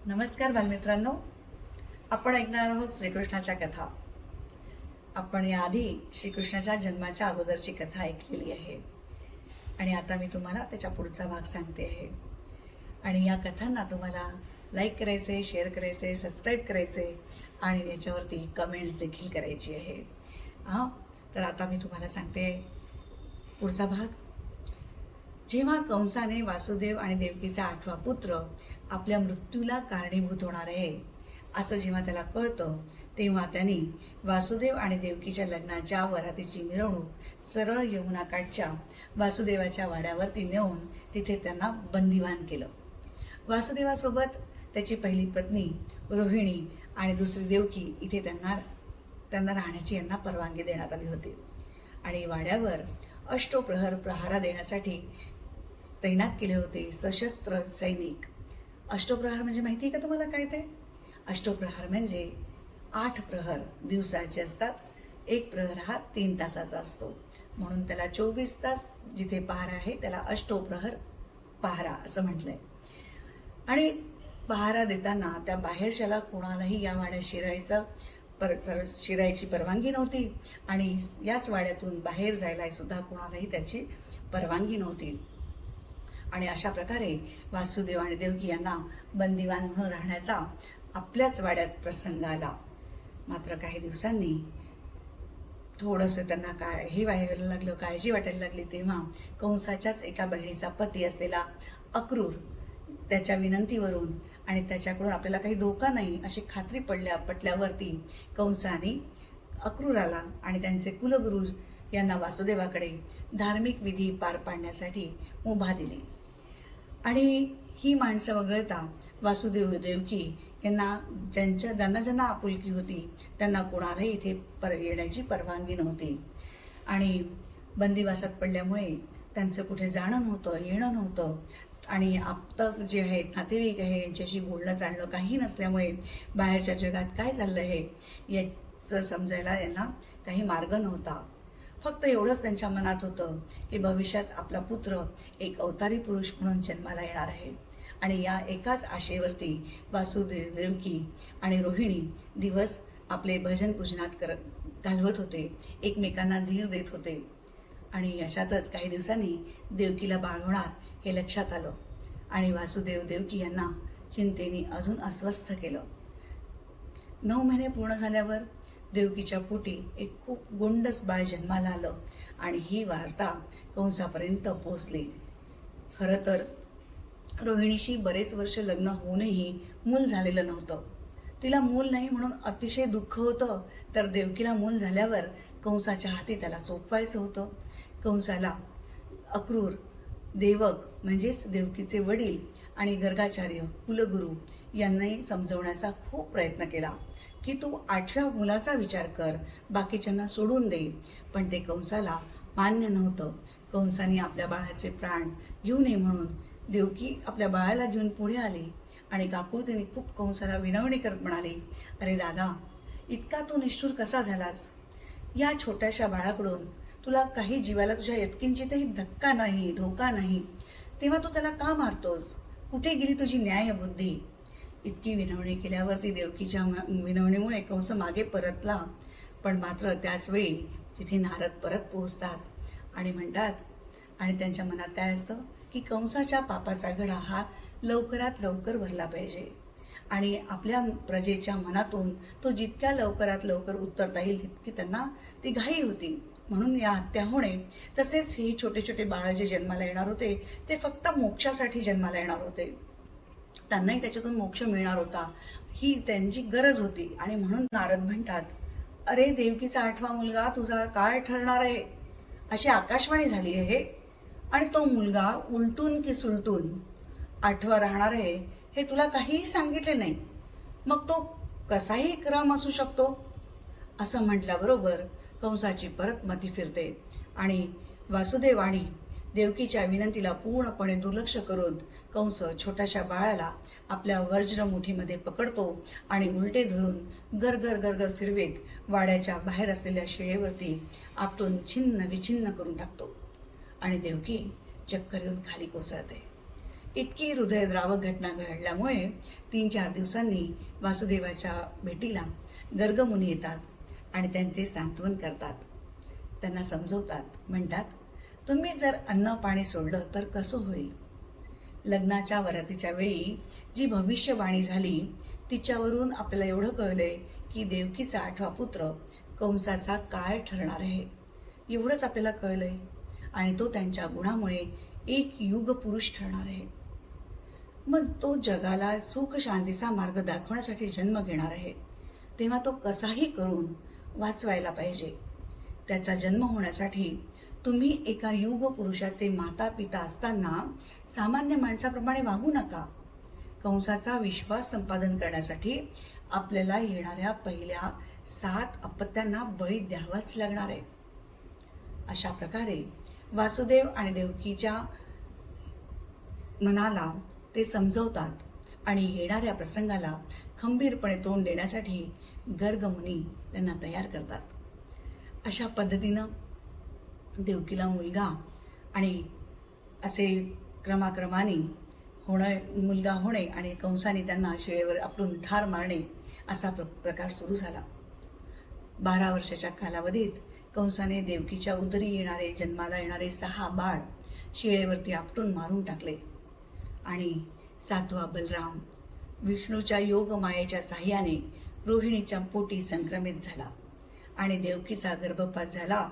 नमस्कार बालमित्रांनो, आपण ऐकणार आहोत श्रीकृष्णाच्या कथा. आपण याआधी श्रीकृष्णाच्या जन्माच्या अगोदरची कथा ऐकलेली आहे आणि आता मी तुम्हाला त्याच्या पुढचा भाग सांगते आहे. आणि या कथांना तुम्हाला लाईक करायचे, शेअर करायचे, सबस्क्राईब करायचे आणि याच्यावरती कमेंट्स देखील करायची आहे. तर आता मी तुम्हाला सांगते पुढचा भाग. जेव्हा कंसाने वासुदेव आणि देवकीचा 8वा पुत्र आपल्या मृत्यूला कारणीभूत होणार आहे असं जेव्हा त्याला कळतं, तेव्हा त्यांनी वासुदेव आणि देवकीच्या लग्नाच्या वरातीची मिरवणूक सरळ यमुनाकाठच्या वासुदेवाच्या वाड्यावरती नेऊन तिथे त्यांना बंदिवान केलं. वासुदेवासोबत त्याची पहिली पत्नी रोहिणी आणि दुसरी देवकी इथे त्यांना राहण्याची यांना परवानगी देण्यात आली होती. आणि वाड्यावर अष्टप्रहर प्रहारा देण्यासाठी तैनात केले होते सशस्त्र सैनिक. अष्टप्रहर म्हणजे माहिती आहे का तुम्हाला काय ते? अष्टप्रहर म्हणजे 8 प्रहर दिवसाचे असतात. एक प्रहर हा 3 तासाचा असतो, म्हणून त्याला 24 तास जिथे पहारा आहे त्याला अष्टप्रहर पहारा असं म्हटलंय. आणि पहारा देताना त्या बाहेरच्याला कोणालाही या वाड्यात शिरायची परवानगी नव्हती आणि याच वाड्यातून बाहेर जायला सुद्धा कोणालाही त्याची परवानगी नव्हती. आणि अशा प्रकारे वासुदेव आणि देवकी यांना बंदिवान म्हणून राहण्याचा आपल्याच वाड्यात प्रसंग आला. मात्र काही दिवसांनी थोडंसं त्यांना व्हायला लागलं, काळजी वाटायला लागली. तेव्हा कंसाच्याच एका बहिणीचा पती असलेला अक्रूर त्याच्या विनंतीवरून आणि त्याच्याकडून आपल्याला काही धोका नाही अशी खात्री पटल्यावरती कंसाने अक्रूराला आणि त्यांचे कुलगुरू यांना वासुदेवाकडे धार्मिक विधी पार पाडण्यासाठी मुभा दिली. आणि ही माणसं वगळता वासुदेव देवकी यांना ज्यांना आपुलकी होती त्यांना कोणालाही इथे येण्याची परवानगी नव्हती. आणि बंदिवासात पडल्यामुळे त्यांचं कुठे जाणं नव्हतं, येणं नव्हतं. आणि आप्त जे आहेत, नातेवाईक आहे, यांच्याशी बोलणं चालणं काही नसल्यामुळे बाहेरच्या जगात काय चाललं आहे याचं समजायला यांना काही मार्ग नव्हता. फक्त एवढंच त्यांच्या मनात होतं की भविष्यात आपला पुत्र एक अवतारी पुरुष म्हणून जन्माला येणार आहे. आणि या एकाच आशेवरती वासुदेव, देवकी आणि रोहिणी दिवस आपले भजन पूजनात घालवत होते, एकमेकांना धीर देत होते. आणि अशातच काही दिवसांनी देवकीला बाळ होणार हे लक्षात आलं आणि वासुदेव देवकी यांना चिंतेने अजून अस्वस्थ केलं. 9 महिने पूर्ण झाल्यावर देवकीच्या पोटी एक खूप गोंडस बाळ जन्माला आलं आणि ही वार्ता कंसापर्यंत पोचली. खरं तर रोहिणीशी बरेच वर्ष लग्न होऊनही मूल झालेलं नव्हतं. तिला मूल नाही म्हणून अतिशय दुःख होतं. तर देवकीला मूल झाल्यावर कंसाच्या हाती त्याला सोपवायचं होतं. कंसाला अक्रूर, देवक म्हणजेच देवकीचे वडील आणि गर्गाचार्य कुलगुरू यांनाही समजवण्याचा खूप प्रयत्न केला की तू 8व्या मुलाचा विचार कर, बाकीच्यांना सोडून दे. पण ते कंसाला मान्य नव्हतं. कंसाने आपल्या बाळाचे प्राण घेऊ नये म्हणून देवकी आपल्या बाळाला घेऊन पुढे आली आणि काकुळतीने खूप कंसाला विनवणी करत म्हणाली, अरे दादा, इतका तू निष्ठुर कसा झालास? या छोट्याशा बाळाकडून तुला काही जीवाला तुझ्या यत्किंचितही धक्का नाही, धोका नाही, तेव्हा तू त्याला का मारतोस? कुठे गेली तुझी न्यायबुद्धी? इतकी विनवणी केल्यावरती देवकीच्या विनवणीमुळे कंस मागे परतला. पण मात्र त्याच वेळी तिथे नारद परत पोहोचतात आणि म्हणतात, आणि त्यांच्या मनात काय असतं की कंसाच्या पापाचा घडा हा लवकरात लवकर भरला पाहिजे आणि आपल्या प्रजेच्या मनातून तो जितक्या लवकरात लवकर उत्तरता येईल तितकी त्यांना ती घाई होती. म्हणून या हत्या होणे, तसेच ही छोटे छोटे बाळ जे जन्माला येणार होते ते फक्त मोक्षासाठी जन्माला येणार होते. त्यांनाही त्याच्यातून मोक्ष मिळणार होता, ही त्यांची गरज होती. आणि म्हणून नारद म्हणतात, अरे देवकीचा 8वा मुलगा तुझा काय ठरणार आहे? अशी आकाशवाणी झाली आहे आणि तो मुलगा उलटून की सुलटून 8वा राहणार आहे हे तुला काहीही सांगितले नाही. मग तो कसाही क्रम असू शकतो? असं म्हटल्याबरोबर कंसाची परत मती फिरते आणि वासुदेव आणि देवकीच्या विनंतीला पूर्णपणे दुर्लक्ष करून कंस छोट्याशा बाळाला आपल्या वज्रमुठीमध्ये पकडतो आणि उलटे धरून गरगर गरगर फिरवेत वाड्याच्या बाहेर असलेल्या शिळेवरती आपटून छिन्न विछिन्न करून टाकतो आणि देवकी चक्कर येऊन खाली कोसळते. इतकी हृदयद्रावक घटना घडल्यामुळे 3-4 दिवसांनी वासुदेवाच्या भेटीला गर्गमुनी येतात आणि त्यांचे सांत्वन करतात. त्यांना समजवतात, म्हणतात, तुम्ही जर अन्न पाणी सोडलं तर कसं होईल? लग्नाच्या वरातीच्या वेळी जी भविष्यवाणी झाली तिच्यावरून आपल्याला एवढं कळलंय की देवकीचा 8वा पुत्र कंसाचा काळ ठरणार आहे. एवढंच आपल्याला कळलंय. आणि तो त्यांच्या गुणामुळे एक युग पुरुष ठरणार आहे. मग तो जगाला सुख शांतीचा मार्ग दाखवण्यासाठी जन्म घेणार आहे. तेव्हा तो कसाही करून वाचवायला पाहिजे. त्याचा जन्म होण्यासाठी तुम्ही एका युग पुरुषाचे माता पिता असताना सामान्य माणसाप्रमाणे वागू नका. कंसाचा विश्वास संपादन करण्यासाठी आपल्याला येणाऱ्या पहिल्या 7 अपत्यांना बळी द्यावाच लागणार आहे. अशा प्रकारे वासुदेव आणि देवकीच्या मनाला ते समजवतात आणि येणाऱ्या प्रसंगाला खंबीरपणे तोंड देण्यासाठी गर्गमुनी त्यांना तयार करतात. अशा पद्धतीनं देवकीला मुलगा आणि असे क्रमाक्रमाने मुलगा होणे आणि कंसाने त्यांना शिळेवर आपटून ठार मारणे असा प्रकार सुरू झाला. 12 वर्षाच्या कालावधीत कंसाने देवकीच्या उदरी जन्माला येणारे 6 बाळ शिळेवरती आपटून मारून टाकले आणि 7वा बलराम विष्णूच्या योगमायेच्या साह्याने रोहिणीच्या पोटी संक्रमित झाला आणि देवकीचा गर्भपात झाला.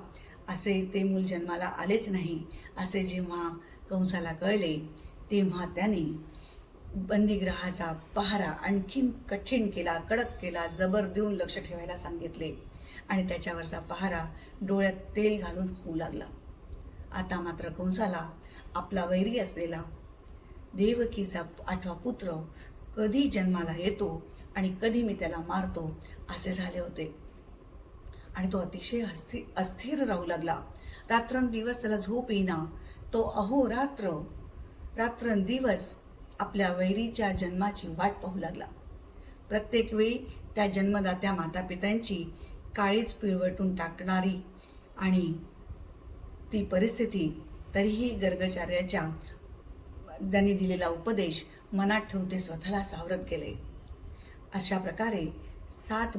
असे ते मूल जन्माला आलेच नाही असे जेव्हा कंसाला कळले तेव्हा त्याने बंदीगृहाचा पहारा आणखीन कठीण केला, कडक केला, जबर देऊन लक्ष ठेवायला सांगितले आणि त्याच्यावरचा पहारा डोळ्यात तेल घालून होऊ लागला. आता मात्र कंसाला आपला वैरी असलेला देवकीचा 8वा पुत्र कधी जन्माला येतो आणि कधी मी त्याला मारतो असे झाले होते आणि तो अतिशय अस्थिर राहू लागला. रात्रंदिवस त्याला झोप येईना. तो अहोरात्र रात्रंदिवस आपल्या वैरीच्या जन्माची वाट पाहू लागला. प्रत्येक वेळी त्या जन्मदात्या मातापित्यांची काळीच पिळवटून टाकणारी आणि ती परिस्थिती, तरीही गर्गाचार्याच्या त्यांनी दिलेला उपदेश मनात ठेवून ते स्वतःला सावरत गेले. अशा प्रकारे 7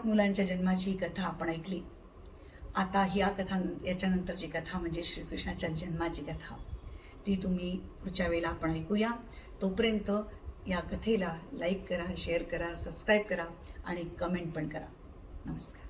मुलांच्या जन्माची कथा आपण ऐकली. आता याच्यानंतरची कथा म्हणजे श्रीकृष्णाच्या जन्माची कथा. ती तुम्ही पुढच्या वेळेला आपण ऐकूया. तोपर्यंत या कथेला लाईक करा, शेअर करा, सबस्क्राईब करा आणि कमेंट पण करा. नमस्कार.